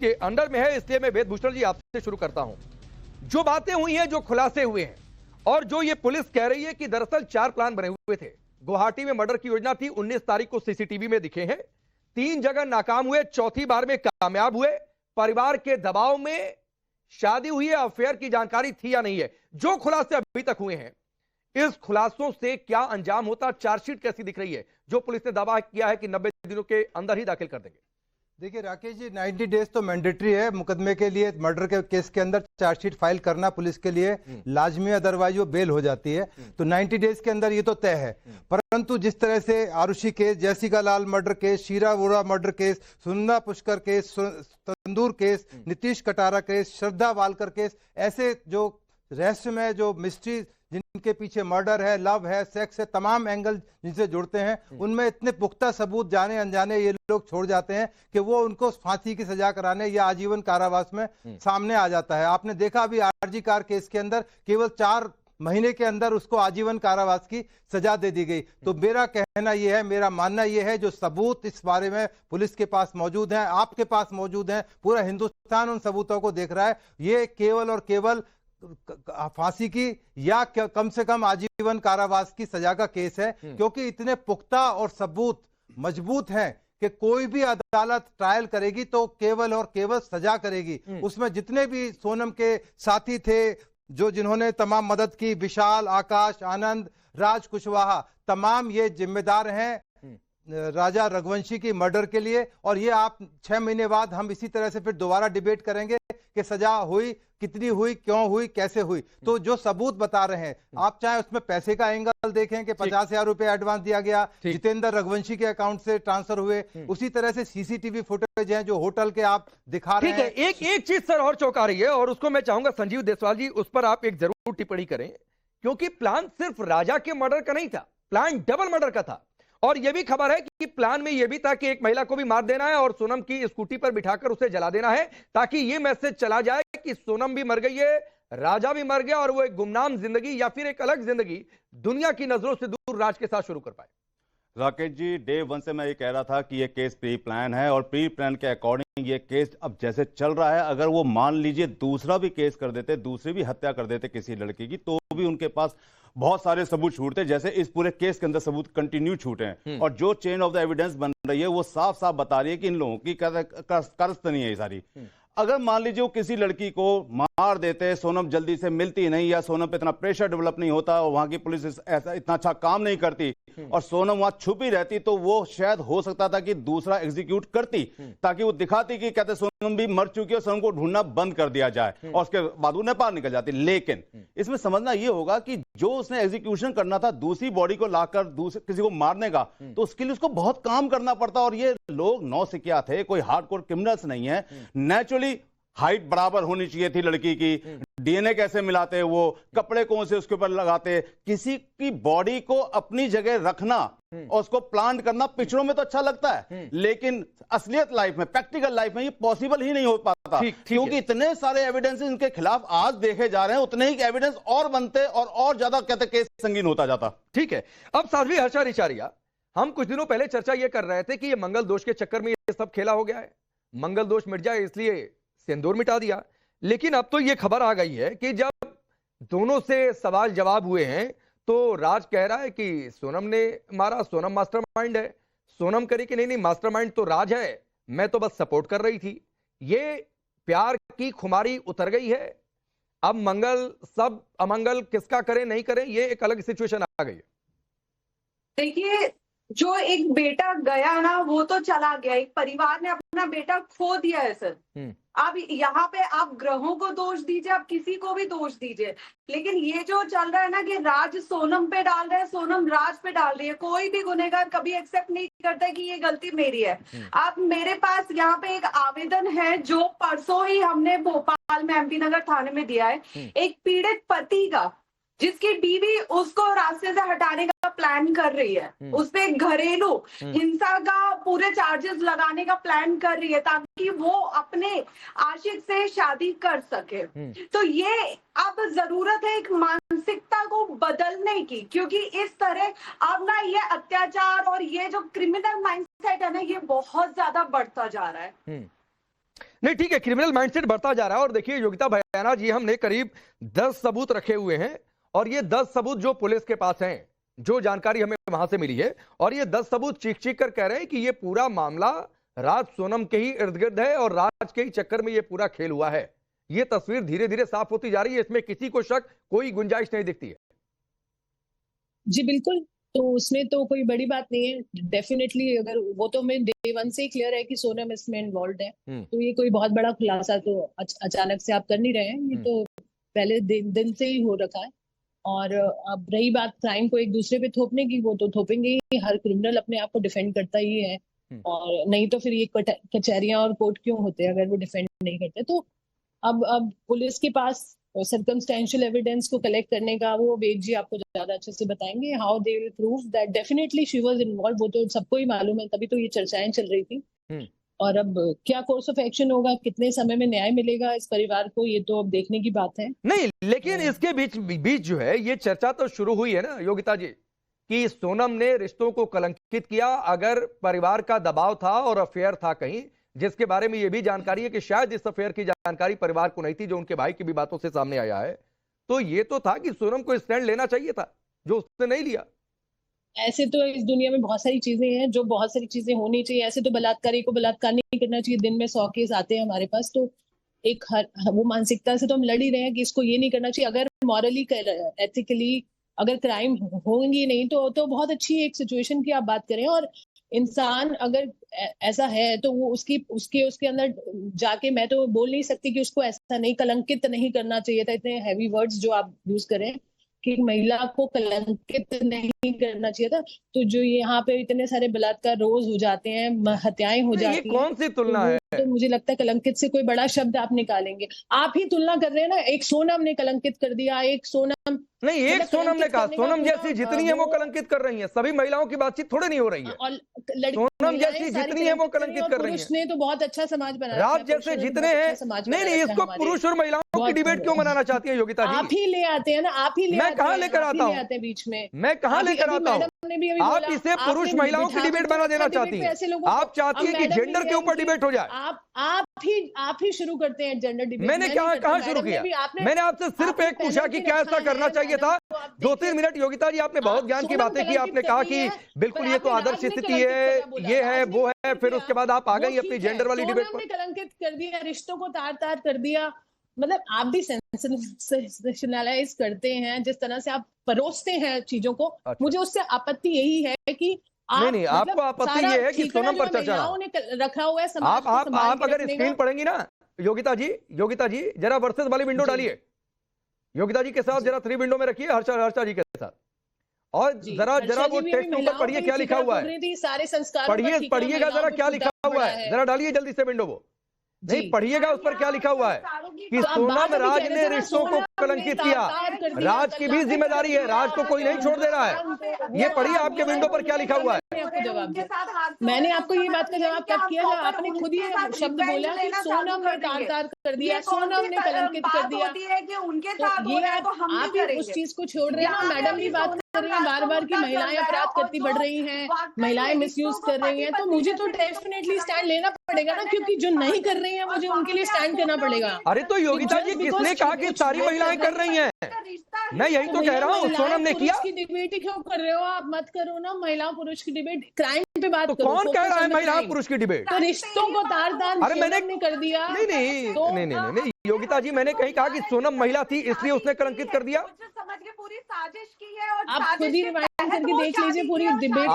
के अंडर में है, इसलिए मैं वेदभूषण जी आपसे शुरू करता हूं। जो बातें हुई हैं, जो खुलासे हुए हैं और जो ये पुलिस कह रही है कि दरअसल 4 प्लान बने हुए थे। गुवाहाटी में मर्डर की योजना थी, 19 तारीख को सीसीटीवी में दिखे हैं, 3 जगह नाकाम हुए, चौथी बार में कामयाब हुए। परिवार के दबाव में शादी हुई है, अफेयर की जानकारी थी या नहीं है। जो खुलासे अभी तक हुए हैं, इस खुलासों से क्या अंजाम होता, चार्जशीट कैसी दिख रही है, जो पुलिस ने दावा किया है कि 90 दिनों के अंदर ही दाखिल कर देंगे। देखिए राकेश जी, 90 डेज तो मैंडेटरी है मुकदमे के लिए। मर्डर के केस के अंदर चार्जशीट फाइल करना पुलिस के लिए लाजमी, अदरवाइज वो बेल हो जाती है। तो 90 डेज के अंदर ये तो तय है। परंतु जिस तरह से Aarushi case, Jessica Lal murder case, Sheena Bora murder case, Sunanda Pushkar case, tandoor case, Nitish Katara case, Shraddha Walkar case, ऐसे जो रहस्यमय, जो मिस्ट्री, जिनके पीछे मर्डर है, लव है, सेक्स है, तमाम एंगल जिनसे जुड़ते हैं, उनमें इतने पुख्ता सबूत जाने अनजाने ये लोग छोड़ जाते हैं कि वो उनको फांसी की सजा कराने या आजीवन कारावास में सामने आ जाता है। आपने देखा अभी आरजी कार केस के अंदर केवल 4 महीने के अंदर उसको आजीवन कारावास की सजा दे दी गई। तो मेरा कहना यह है, मेरा मानना यह है, जो सबूत इस बारे में पुलिस के पास मौजूद हैं, आपके पास मौजूद हैं, पूरा हिंदुस्तान उन सबूतों को देख रहा है, ये केवल और केवल फांसी की या कम से कम आजीवन कारावास की सजा का केस है। क्योंकि इतने पुख्ता और सबूत मजबूत हैं कि कोई भी अदालत ट्रायल करेगी तो केवल और केवल सजा करेगी। उसमें जितने भी सोनम के साथी थे, जो जिन्होंने तमाम मदद की, विशाल, आकाश, आनंद, राज कुशवाहा, तमाम ये जिम्मेदार हैं राजा रघुवंशी की मर्डर के लिए। और ये आप 6 महीने बाद हम इसी तरह से फिर दोबारा डिबेट करेंगे कि सजा हुई, कितनी हुई, क्यों हुई, कैसे हुई। तो जो सबूत बता रहे हैं, आप चाहे उसमें पैसे का एंगल देखें कि 50,000 रुपए एडवांस दिया गया, जितेंद्र रघुवंशी के अकाउंट से ट्रांसफर हुए, उसी तरह से सीसीटीवी फुटेज हैं जो होटल के आप दिखा रहे हैं। एक चीज सर और चौंका रही है, और उसको मैं चाहूंगा संजीव देसवाल जी उस पर आप एक जरूर टिप्पणी करें, क्योंकि प्लान सिर्फ राजा के मर्डर का नहीं था, प्लान डबल मर्डर का था। और यह भी खबर है कि प्लान में यह भी था कि एक महिला को भी मार देना है और सोनम की स्कूटी पर बिठाकर उसे जला देना है, ताकि यह मैसेज चला जाए कि सोनम भी मर गई है, राजा भी मर गया, और वो एक गुमनाम जिंदगी या फिर एक अलग जिंदगी दुनिया की नजरों से दूर राज के साथ शुरू कर पाए। राकेश जी, डे 1 से मैं ये कह रहा था कि ये केस प्री प्लान है, और प्री प्लान के अकॉर्डिंग ये केस अब जैसे चल रहा है, अगर वो मान लीजिए दूसरा भी केस कर देते, दूसरी भी हत्या कर देते किसी लड़की की, तो भी उनके पास बहुत सारे सबूत छूटते, जैसे इस पूरे केस के अंदर सबूत कंटिन्यू छूटे हैं। और जो चेन ऑफ द एविडेंस बन रही है वो साफ साफ बता रही है कि इन लोगों की कारस्तनी है ये सारी। अगर मान लीजिए वो किसी लड़की को मार देते, सोनम जल्दी से मिलती नहीं, या सोनम पे इतना प्रेशर डेवलप नहीं होता, और वहां की पुलिस ऐसा इतना अच्छा काम नहीं करती, और सोनम वहां छुपी रहती, तो वो शायद हो सकता था कि दूसरा एग्जीक्यूट करती, ताकि वो दिखाती कि कहते सोनम भी मर चुकी है, सोनम को ढूंढना बंद कर दिया जाए, और उसके बाद वो नेपाल निकल जाती। लेकिन इसमें समझना यह होगा कि जो उसने एग्जीक्यूशन करना था, दूसरी बॉडी को लाकर दूसरे किसी को मारने का, तो उसके लिए उसको बहुत काम करना पड़ता। और ये लोग नौसिखिया थे, कोई हार्डकोर क्रिमिनल्स नहीं है। नेचुरली हाइट बराबर होनी चाहिए थी लड़की की, डीएनए कैसे मिलाते, वो कपड़े कौन से उसके ऊपर लगाते, किसी की बॉडी को अपनी जगह रखना और उसको प्लांट करना पिक्चरों में तो अच्छा लगता है, लेकिन असलियत लाइफ में, प्रैक्टिकल लाइफ में ये पॉसिबल ही नहीं हो पाता। क्योंकि इतने सारे एविडेंस इनके खिलाफ आज देखे जा रहे हैं, उतने ही एविडेंस और बनते और ज्यादा कहते केस संगीन होता जाता। ठीक है, अब साध्वी हर्षा रिचारिया, हम कुछ दिनों पहले चर्चा ये कर रहे थे कि ये मंगल दोष के चक्कर में ये सब खेला हो गया है, मंगल दोष मिट जाए इसलिए सिंदूर मिटा दिया। लेकिन अब तो यह खबर आ गई है कि जब दोनों से सवाल जवाब हुए हैं, तो राज कह रहा है कि सोनम ने मारा, सोनम मास्टरमाइंड है। सोनम करे कि नहीं मास्टरमाइंड तो राज है, मैं तो बस सपोर्ट कर रही थी। ये प्यार की खुमारी उतर गई है। अब मंगल सब अमंगल किसका करें नहीं करें, ये एक अलग सिचुएशन आ गई है। देखिए, जो एक बेटा गया ना, वो तो चला गया, एक परिवार ने अपना बेटा खो दिया है सर। अब यहाँ पे आप ग्रहों को दोष दीजिए, आप किसी को भी दोष दीजिए, लेकिन ये जो चल रहा है ना कि राज सोनम पे डाल रहा है, सोनम राज पे डाल रही है, कोई भी गुनहगार कभी एक्सेप्ट नहीं करता कि ये गलती मेरी है। अब मेरे पास यहाँ पे एक आवेदन है जो परसों ही हमने भोपाल में एमपी नगर थाने में दिया है, एक पीड़ित पति का, जिसकी बीवी उसको रास्ते से हटाने का प्लान कर रही है, उसपे घरेलू हिंसा का पूरे चार्जेस लगाने का प्लान कर रही है, ताकि वो अपने आशिक से शादी कर सके। तो ये अब जरूरत है एक मानसिकता को बदलने की, क्योंकि इस तरह अब ना ये अत्याचार और ये जो क्रिमिनल माइंडसेट है ना, ये बहुत ज्यादा बढ़ता जा रहा है। नहीं ठीक है, क्रिमिनल माइंडसेट बढ़ता जा रहा है। और देखिए योगिता भयाना जी, हमने करीब 10 सबूत रखे हुए हैं और ये 10 सबूत जो पुलिस के पास हैं, जो जानकारी हमें वहां से मिली है, और ये 10 सबूत चीख चीख कर कह रहे हैं कि ये पूरा मामला राज सोनम के ही इर्द गिर्द है और राज के ही चक्कर में ये पूरा खेल हुआ है। ये तस्वीर धीरे धीरे साफ होती जा रही है, इसमें किसी को शक, कोई गुंजाइश नहीं दिखती है। जी बिल्कुल, तो उसमें तो कोई बड़ी बात नहीं है। डेफिनेटली अगर वो तो मैं डे वन से ही क्लियर है कि सोनम इसमें इन्वॉल्व है, तो ये कोई बहुत बड़ा खुलासा तो अचानक से आप कर नहीं रहे हैं, ये तो पहले दिन से ही हो रखा है। और अब रही बात क्राइम को एक दूसरे पे थोपने की, वो तो थोपेंगे ही, हर क्रिमिनल अपने आप को डिफेंड करता ही है, और नहीं तो फिर ये कचहरियां और कोर्ट क्यों होते हैं अगर वो डिफेंड नहीं करते। तो अब पुलिस के पास सर्कमस्टेंशियल एविडेंस को कलेक्ट करने का वो वेद जी आपको ज्यादा अच्छे से बताएंगे, how they will prove that definitely she was involve. वो तो सबको ही मालूम है, तभी तो ये चर्चाएं चल रही थी। और अब क्या कोर्स ऑफ एक्शन होगा, कितने समय में न्याय मिलेगा इस परिवार को, ये तो अब देखने की बात है। नहीं, लेकिन इसके बीच जो है ये चर्चा तो शुरू हुई है ना योगिता जी, कि सोनम ने रिश्तों को कलंकित किया। अगर परिवार का दबाव था और अफेयर था कहीं, जिसके बारे में यह भी जानकारी है कि शायद इस अफेयर की जानकारी परिवार को नहीं थी, जो उनके भाई की भी बातों से सामने आया है, तो ये तो था कि सोनम को स्टैंड लेना चाहिए था, जो उसने नहीं लिया। ऐसे तो इस दुनिया में बहुत सारी चीजें हैं, जो बहुत सारी चीजें होनी चाहिए। ऐसे तो बलात्कारी को बलात्कार नहीं करना चाहिए। दिन में 100 केस आते हैं हमारे पास, तो एक वो मानसिकता से तो हम लड़ ही रहे हैं कि इसको ये नहीं करना चाहिए। अगर मॉरली एथिकली अगर क्राइम होंगी नहीं तो बहुत अच्छी एक सिचुएशन की आप बात करें। और इंसान अगर ऐसा है तो वो उसके अंदर जाके, मैं तो बोल नहीं सकती कि उसको ऐसा नहीं, कलंकित नहीं करना चाहिए था। इतने हैवी वर्ड्स जो आप यूज करें कि महिला को कलंकित नहीं करना चाहिए था। तो जो यहाँ पे इतने सारे बलात्कार रोज हो जाते हैं, हत्याएं हो जाती हैं, ये कौन सी तुलना है? तो मुझे लगता है कलंकित से कोई बड़ा शब्द आप निकालेंगे। आप ही तुलना कर रहे हैं ना, एक सोनम ने कलंकित कर दिया, एक सोनम नहीं, एक सोनम ने कहा, सोनम जैसी जितनी है वो कलंकित कर रही है। सभी महिलाओं की बातचीत थोड़े नहीं हो रही है। और सोनम जैसी जितनी है वो कलंकित कर रही है। पुरुष ने तो बहुत अच्छा समाज बनाया, राज जैसे जितने हैं, नहीं, इसको पुरुष और महिलाओं की डिबेट क्यों बनाना चाहती है योगिता जी? आप ही ले आते हैं ना, आप ही मैं कहाँ लेकर आता हूँ बीच में? मैं कहाँ लेकर आता हूँ? आप इसे पुरुष महिलाओं की डिबेट बना देना चाहती हैं। आप चाहती हैं कि जेंडर के ऊपर डिबेट हो जाए। आप ही शुरू करते हैं जेंडर डिबेट। मैंने कहाँ शुरू किया? मैंने आपसे सिर्फ एक पूछा कि क्या ऐसा करना चाहिए था। 2-3 मिनट योगिता जी आपने बहुत ज्ञान की बातें की। आपने कहा कि बिल्कुल ये तो आदर्श स्थिति है, ये है, वो है, फिर उसके बाद आप आ गई अपनी जेंडर वाली डिबेट पर। कलंकित कर दिया, रिश्तों को तार कर दिया। मतलब आप भी सेंसेशनलाइज करते हैं, जिस तरह से आप परोसते हैं चीजों को। अच्छा। मुझे उससे आपत्ति यही है कि नहीं, आपको आपत्ति ये है कि सोनम पर चर्चा रखा हुआ है। आप अगर स्क्रीन पढ़ेंगी ना योगिता जी जरा वर्सेस वाली विंडो डालिए। योगिता जी के साथ जरा 3 विंडो में रखिए, हर्षा जी के साथ, और जरा वो टेक्स्ट ऊपर पढ़िए क्या लिखा हुआ है। सारे संस्कार पढ़िएगा जरा क्या लिखा हुआ है, जरा डालिए जल्दी से विंडो वो। नहीं, पढ़िएगा उस पर क्या लिखा हुआ है कि सोनम राज ने रिश्तों को कलंकित किया। राज की भी जिम्मेदारी है, राज को कोई नहीं छोड़ दे रहा है। ये पढ़िए आपके विंडो पर क्या लिखा हुआ है। जवाब दिया, मैंने आपको ये बात का जवाब कब किया जब आपने खुद ही शब्द बोला कि सोनम ने तार कर दिया, सोनम ने कलंकित कर दिया। तो ये आप ही उस चीज को छोड़ रहे हैं ना। मैडम भी बात कर रही है बार की महिलाएं अपराध करती बढ़ रही हैं, महिलाएं मिसयूज कर रही हैं। तो मुझे तो डेफिनेटली स्टैंड लेना पड़ेगा ना, क्योंकि जो नहीं कर रही है मुझे उनके लिए स्टैंड करना पड़ेगा। अरे तो योगिता जी किसने कहा कि सारी महिलाएं कर रही हैं? मैं यही तो कह रहा हूँ, सोनम ने किया। की डिबेट क्यों कर रहे हो आप? मत करो ना महिला पुरुष की डिबेट, क्राइम पे बात करो। कौन कह रहा है महिला पुरुष की डिबेट? तो रिश्तों को तार अरे मैंने कर दिया। नहीं योगिता जी, मैंने कहीं कहा कि सोनम महिला थी इसलिए उसने कलंकित कर दिया। समझ के पूरी साजिश की है। और आप खुद ही रिवाइंड करके देख लीजिए पूरी डिबेट।